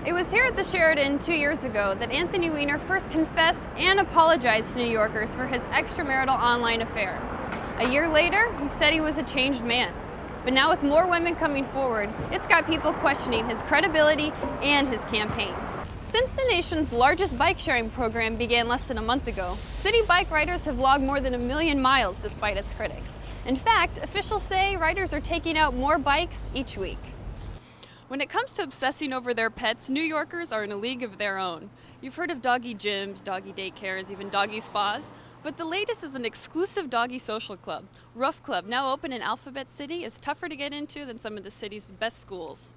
It was here at the Sheraton 2 years ago that Anthony Weiner first confessed and apologized to New Yorkers for his extramarital online affair. A year later, he said he was a changed man. But now with more women coming forward, it's got people questioning his credibility and his campaign. Since the nation's largest bike-sharing program began less than a month ago, city bike riders have logged more than 1 million miles despite its critics. In fact, officials say riders are taking out more bikes each week. When it comes to obsessing over their pets, New Yorkers are in a league of their own. You've heard of doggy gyms, doggy daycares, even doggy spas, but the latest is an exclusive doggy social club. Rough Club, now open in Alphabet City, is tougher to get into than some of the city's best schools.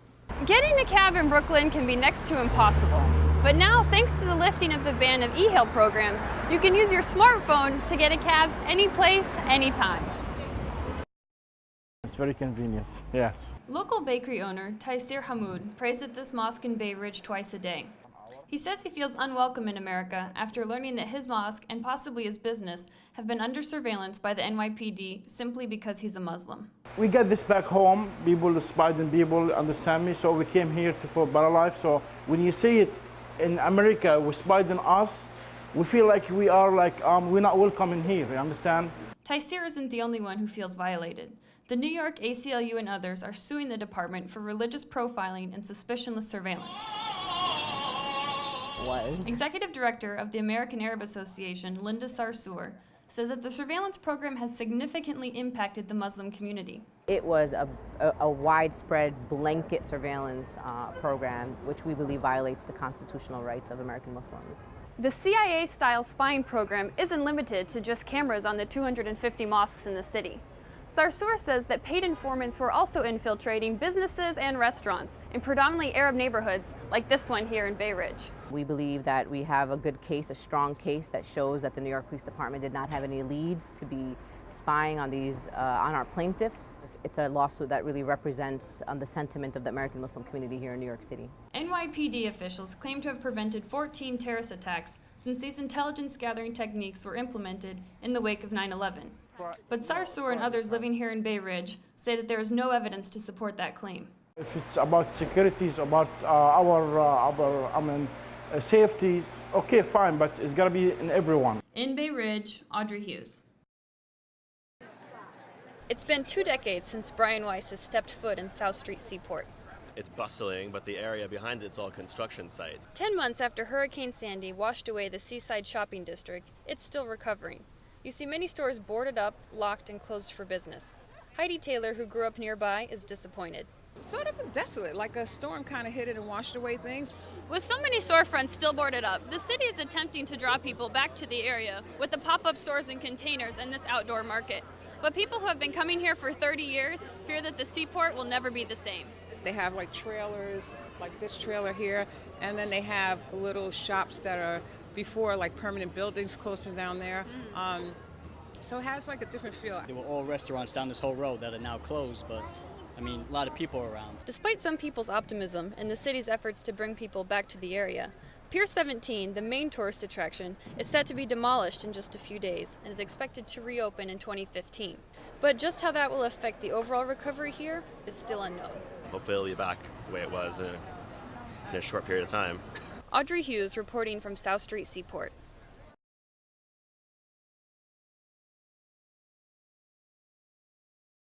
Getting a cab in Brooklyn can be next to impossible. But now, thanks to the lifting of the ban of e-hail programs, you can use your smartphone to get a cab any place, anytime. It's very convenient, yes. Local bakery owner Taysir Hamoud prays at this mosque in Bay Ridge twice a day. He says he feels unwelcome in America after learning that his mosque and possibly his business have been under surveillance by the NYPD simply because he's a Muslim. We get this back home, people spied people understand me, so we came here for better life. So when you see it in America, we spied on us, we feel like we are we're not welcome in here, you understand? Taysir isn't the only one who feels violated. The New York ACLU and others are suing the department for religious profiling and suspicionless surveillance. Executive Director of the American Arab Association, Linda Sarsour, says that the surveillance program has significantly impacted the Muslim community. It was a widespread blanket surveillance program, which we believe violates the constitutional rights of American Muslims. The CIA-style spying program isn't limited to just cameras on the 250 mosques in the city. Sarsour says that paid informants were also infiltrating businesses and restaurants in predominantly Arab neighborhoods like this one here in Bay Ridge. We believe that we have a good case, a strong case that shows that the New York Police Department did not have any leads to be spying on on our plaintiffs. It's a lawsuit that really represents the sentiment of the American Muslim community here in New York City. NYPD officials claim to have prevented 14 terrorist attacks since these intelligence gathering techniques were implemented in the wake of 9/11. But Sarsour and others living here in Bay Ridge say that there is no evidence to support that claim. If it's about securities, about our safeties, okay, fine, but it's got to be in everyone. In Bay Ridge, Audrey Huse. It's been 2 decades since Brian Weiss has stepped foot in South Street Seaport. It's bustling, but the area behind it's all construction sites. 10 months after Hurricane Sandy washed away the seaside shopping district, it's still recovering. You see many stores boarded up, locked, and closed for business. Heidi Taylor, who grew up nearby, is disappointed. Sort of desolate, like a storm kind of hit it and washed away things. With so many storefronts still boarded up, the city is attempting to draw people back to the area with the pop-up stores and containers and this outdoor market. But people who have been coming here for 30 years fear that the seaport will never be the same. They have like trailers, like this trailer here, and then they have little shops that are before like permanent buildings closer down there. So it has like a different feel. There were all restaurants down this whole road that are now closed, but I mean, a lot of people are around. Despite some people's optimism and the city's efforts to bring people back to the area, Pier 17, the main tourist attraction, is set to be demolished in just a few days and is expected to reopen in 2015. But just how that will affect the overall recovery here is still unknown. Hopefully it'll be back the way it was in a short period of time. Audrey Huse reporting from South Street Seaport.